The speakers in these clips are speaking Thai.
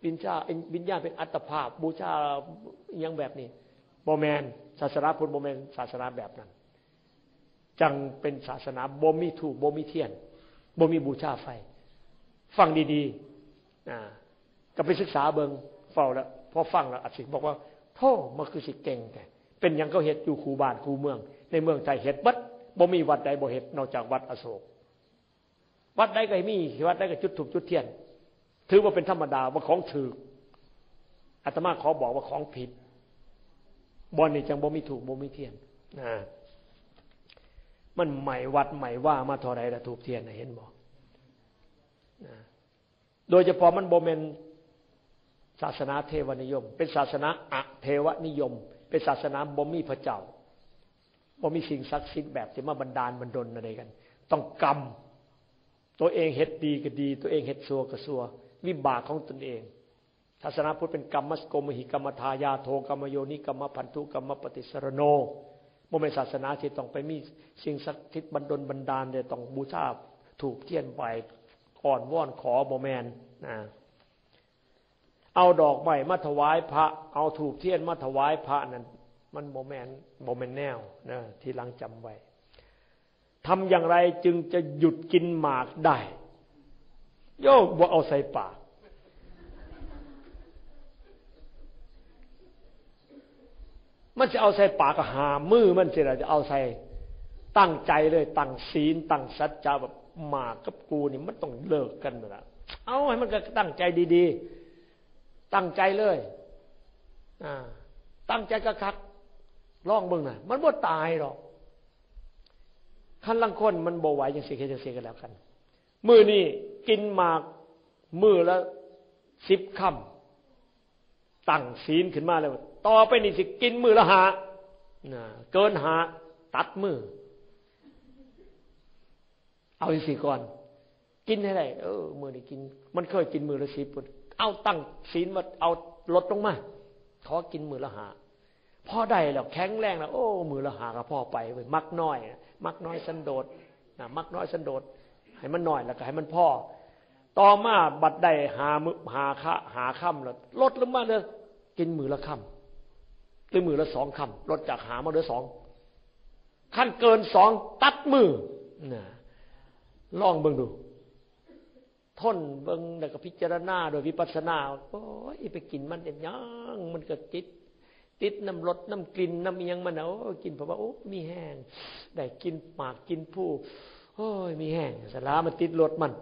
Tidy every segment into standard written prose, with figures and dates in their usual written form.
วิญญาณเป็นอัตภาพบูชาอย่างแบบนี้บ่แม่นศาสนาพุทธบ่แม่นศาสนาแบบนั้นจังเป็นศาสนาบ่มีธูปบ่มีเทียนบ่มีบูชาไฟฟังดีๆก็ไปศึกษาเบิ่งเฝ้าแล้วพอฟังแล้วอาจสิบอกว่าโธ่มันคือสิเก่งแต่เป็นหยังเขาเฮ็ดอยู่คูบ้านคูเมืองในเมืองไทยเฮ็ดบัดบ่มีวัดใดบ่เฮ็ดนอกจากวัดอโศกวัดใดก็มีวัดใดก็จุดธูปจุดเทียนถือว่าเป็นธรรมดาว่าของถูกอาตมาขอบอกว่าของผิดบ่นี่จังบ่มีถูกบ่มีเทียนมันใหม่วัดใหม่ว่ามาเท่าไหร่ละถูกเทียนเห็นบ่โดยเฉพาะมันบ่แม่นศาสนาเทวนิยมเป็นศาสนาอเทวนิยมเป็นศาสนาบ่มีพระเจ้าบ่มีสิ่งศักดิ์สิทธิ์แบบที่มาบันดาลบันดลอะไรกันต้องกรรมตัวเองเฮ็ดดีก็ดีตัวเองเฮ็ดชั่วก็ชั่ววิบากของตนเองศาสนาพุทธเป็นกรรมสโกมหิกรรมทายาโทกรรมโยนิกรรมพันธุกรรมปฏิสรโนบ่แม่นศาสนาที่ต้องไปมีสิ่งศักดิ์สิทธิ์บันดลบันดาลเนี่ยต้องบูชาถูกเทียนไปอ่อนวอนขอบ่แม่นเอาดอกไม้มาถวายพระเอาถูกเทียนมาถวายพระนั่นมันบ่แม่นแนวนะที่หลังจำไว้ทำอย่างไรจึงจะหยุดกินหมากได้โยกบ่เอาใส่ปากมันจะเอาใส่ปากก็หามือมันสิล่ะจะเอาใส่ตั้งใจเลยตั้งศีลตั้งสัจจะแบบหมากกับกูนี่มันต้องเลิกกันน่ะเอาให้มันก็ตั้งใจดีๆตั้งใจเลยตั้งใจคักๆลองเบิ่งน่ะมันบ่ตายหรอกคันลังคนมันบ่ไหวจังซี่จังซี่กันแล้วกันมื้อนี้กินหมากมื้อละ10 ค่ำตั้งศีลขึ้นมาแล้วต่อไปนี่สิกินมื้อละ5เกิน5ตัดมือเอาอีก4ก่อนกินให้ได้มื้อนี้กินมันเคยกินมื้อละ10พุ่นเอาตั้งศีลมาเอาลดลงมาขอกินมื้อละ5พอได้แล้วแข็งแรงแล้วโอ้มื้อละ5ก็พอไปเว้ยมักน้อยสันโดษมักน้อยสันโดษให้มันน้อยแล้วก็ให้มันพอต่อมาบัดได้หาค่ำแล้วลดลงมาเลยกินมื้อละค่ำหรือมื้อละ2 ค่ำลดจากหามาเหลือ2ขั้นเกิน2ตัดมือลองเบิ่งดูทนเบิ่งแล้วก็พิจารณาโดยวิปัสสนาโอ้ยไปกินมันเอ็ดยังมันก็ติดน้ำรสน้ำกลิ่นน้ำยังมันกินเพราะว่าโอ้มีแห้งได้กินหมากกินผู้โอ้ยมีแห้งสลามันติดรสมัน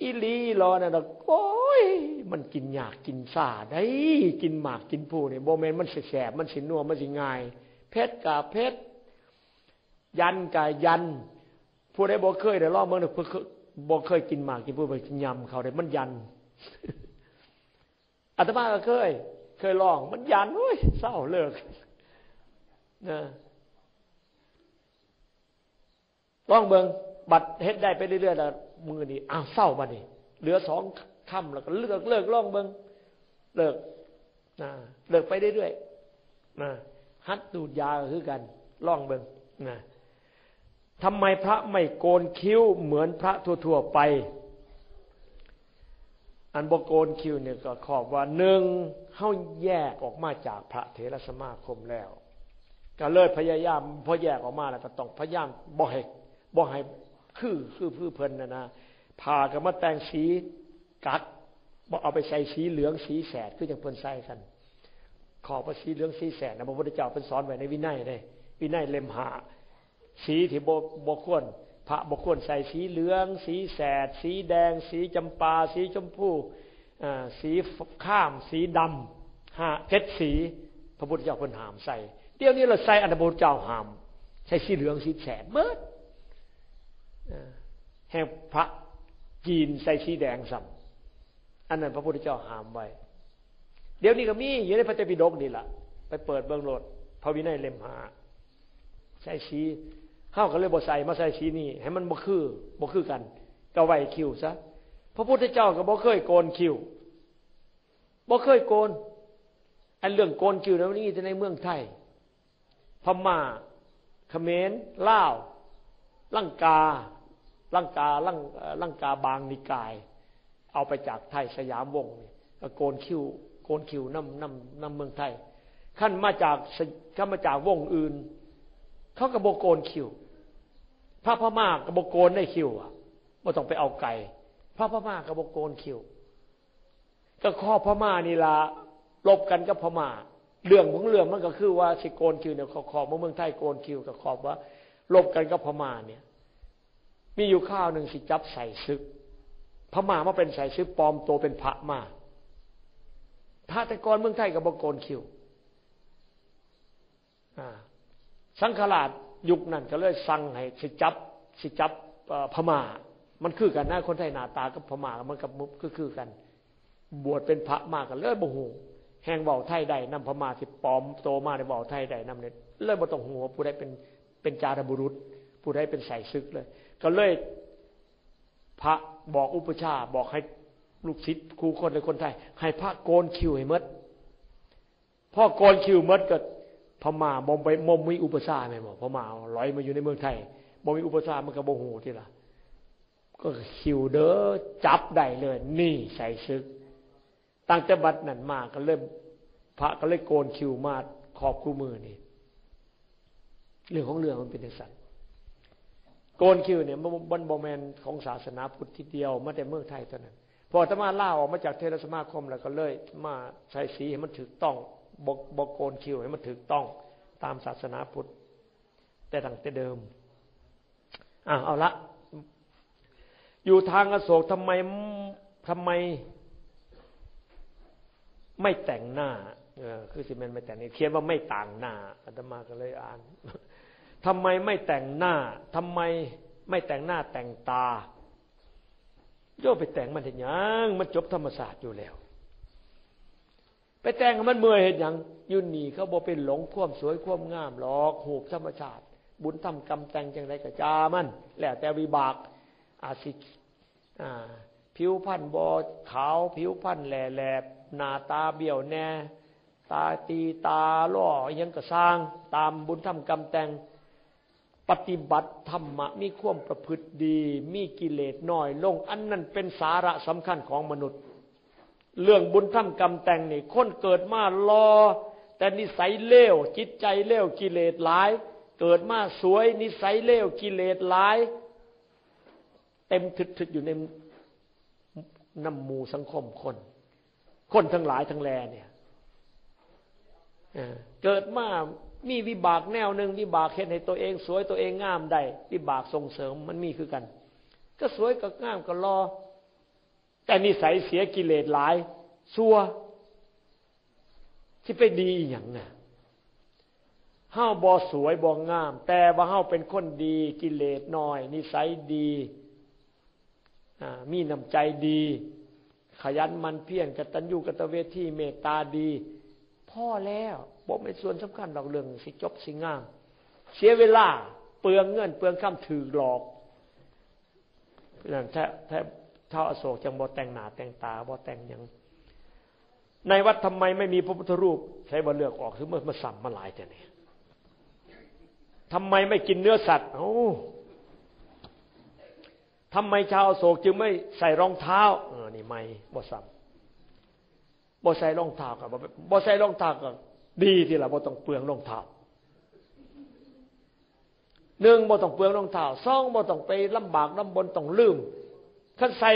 อีหลีรอน่ะโอ้ยมันกินยากกินซ่าได้กินหมากกินผู้นี่บ่แม่นมันสิแสบมันสินัวมันสิง่ายเผ็ดกะเผ็ดยันกะยันผู้ใดบ่เคยได้ลองเบิ่งบ่เคยกินหมากกินผู้ไปยำเขาได้มันยันอาตมาก็เคยลองมันยันโอ้ยเศร้าเลิกนะลองเบิ่งบัดเฮ็ดได้ไปเรื่อยๆแล้วมือนี่เศร้าบัดนี้เหลือ2 ค่ำแล้วก็เลิกลองเบิ่งเลิกไปเรื่อยๆหัดดูดยาคือกันลองเบิ่งทำไมพระไม่โกนคิ้วเหมือนพระทั่วๆไปอันบ่โกนคิ้วเนี่ยก็ขอบว่า1เฮาแยกออกมาจากพระเถรสมาคมแล้วก็เลยพยายามพอแยกออกมาแล้วก็ต้องพยายามบ่ให้คือเพิ่นนะพากันมาแต่งสีกัดบ่เอาไปใส่สีเหลืองสีแสดคือจังเพิ่นใส่กันขอบว่าสีเหลืองสีแสดนะพระพุทธเจ้าเพิ่นสอนไว้ในวินัยได้วินัยเล่ม5สีที่บ่ควรพระบ่ควรใส่สีเหลืองสีแสดสีแดงสีจำปาสีชมพูสีข้ามสีดำ7 สีพระพุทธเจ้าเพิ่นห้ามใส่เดี๋ยวนี้เราใส่อันพระพุทธเจ้าห้ามใส่สีเหลืองสีแสดเบิดให้พระจีนใส่สีแดงซ้ำอันนั้นพระพุทธเจ้าห้ามไว้เดี๋ยวนี้ก็มีอยู่ในพระไตรปิฎกนี่ล่ะไปเปิดเบิ่งโลดพระวินัยเล่ม5ใส่สีเข้ากันเลยบ่ใส่มาใส่สีนี่ให้มันบ่คือกันก็ไว้คิ้วซะพระพุทธเจ้าก็บ่เคยโกนคิ้วบ่เคยโกนอันเรื่องโกนคิ้วนั้นนี่ในเมืองไทยพม่าเขมรลาวลังกาบางนิกาย เอาไปจากไทยสยามวงศ์โกนคิ้วน้ำเมืองไทยขั้นมาจากวงอื่นเขาก็บ่โกนคิ้วพระพม่าก็บ่โกนได้คิ้วบ่ต้องไปเอาไก่พระพม่าก็บ่โกนคิ้วก็ข้อพม่านี่ล่ะลบกันกับพม่าเรื่องของเรื่องมันก็คือว่าสิโกนคิ้วเนี่ยขอบเมืองไทยโกนคิ้วกับขอบว่าลบกันกับพม่าเนี่ยมีอยู่ข้าวหนึ่งสิจับใส่ซึกพม่ามาเป็นใส่ซึกปลอมตัวเป็นพระมาพระแต่ก่อนเมืองไทยก็บ่โกนคิ้วสังฆราชยุคนั้นก็เลยสั่งให้สิจับพม่ามันคือกันนะคนไทยหน้าตากับพม่ามันกับคือกันบวชเป็นพระมากกันเลยบ่ฮู้แห่งเว้าไทยได้นำพม่าสิปลอมโตมาได้เว้าไทยได้นำเนี่ยเลยบ่ต้องฮู้ว่าผู้ใดเป็นจารบุรุษผู้ใดเป็นใส่ศึกเลยก็เลยพระบอกอุปชาบอกให้ลูกศิษย์ครูคนเลยคนไทยให้พระโกนคิ้วให้หมดพ่อโกนคิ้วหมดก็พม่าบ่มีอุปชาแม่นบ่พม่าลอยมาอยู่ในเมืองไทยบ่มีอุปชามันก็บ่ฮู้ติล่ะก็คิ้วเด้อจับได้เลยนี่ใส่ศึกตั้งแต่บัดนั้นมาก็เริ่มพระก็เลยโกนคิ้วมาขอบคู่มือนี่เรื่องของเรื่องมันเป็นอย่างนั้นโกนคิ้วเนี่ยมันบ่แม่นของศาสนาพุทธทีเดียวมาแต่เมืองไทยเท่านั้นพออาตมาลาออกมาจากเทรสมาคมแล้วก็เลยมาใช้สีให้มันถูกต้องบ่โกนคิ้วให้มันถูกต้องตามศาสนาพุทธแต่ตั้งแต่เดิมเอาละอยู่ทางอโศกทำไมไม่แต่งหน้าคือสิแม่นไม่แต่งนี่เขียนว่าไม่ต่างหน้าอาตมาก็เลยอ่านทำไมไม่แต่งหน้าทำไมไม่แต่งหน้าแต่งตาโยไปแต่งมันเห็นยังมันจบธรรมศาสตร์อยู่แล้วไปแต่งมันเมื่อยเห็นยังยุ่นนี่เขาบอกเป็นหลงความสวยความงามหรอกหูบธรรมชาติบุญทำกรรมแต่งจังไรก็จามันแล้วแต่วิบากอาสิผิวพรรณบ่ขาวผิวพรรณแหลบหน้าตาเบี้ยวแน่ตาตีตาล่อยังก็สร้างตามบุญทำกรรมแต่งปฏิบัติธรรมะมีความประพฤติดีมีกิเลสน้อยลงอันนั้นเป็นสาระสำคัญของมนุษย์เรื่องบุญทำกรรมแต่งนี่คนเกิดมารอแต่นิสัยเลวจิตใจเลวกิเลสหลายเกิดมาสวยนิสัยเลวกิเลสหลายเต็มทึดๆอยู่ในน้ำหมู่สังคมคนทั้งหลายทั้งแลเนี่ยเกิดมามีวิบากแนวหนึ่งวิบากเห็นให้ตัวเองสวยตัวเองงามได้วิบากส่งเสริมมันมีคือกันก็สวยก็งามก็รอแต่นิสัยเสียกิเลสหลายซัวที่ไปดีอย่างน่ะเฮาบ่สวยบ่งามแต่ว่าเฮาเป็นคนดีกิเลสน้อยนิสัยดีมีน้ำใจดีขยันมันเพียรกตัญญูกตเวทีเมตตาดีพ่อแล้วบอกเป็นส่วนสำคัญดอกเรื่องสิจบสิงามเสียเวลาเปลืองเงินเปลืองคำถือหลอกนั่นแท้เท่าอโศกจังบ่แต่งหน้าแต่งตาบ่แต่งหยังในวัดทำไมไม่มีพระพุทธรูปใช้บ่เลือกออกคือมาสัมมาหลายแต่นี่ทำไมไม่กินเนื้อสัตว์ทำไมชาวอโศกจึงไม่ใส่รองเท้านี่ไม่บ่สัมบ่ใส่รองเท้ากับบ่ใส่รองเท้าก็ดีที่ละบ่ต้องเปลืองรองเท้า1บ่ต้องเปลืองรองเท้า2บ่ต้องไปลำบากลำบนต้องลืมคันใส่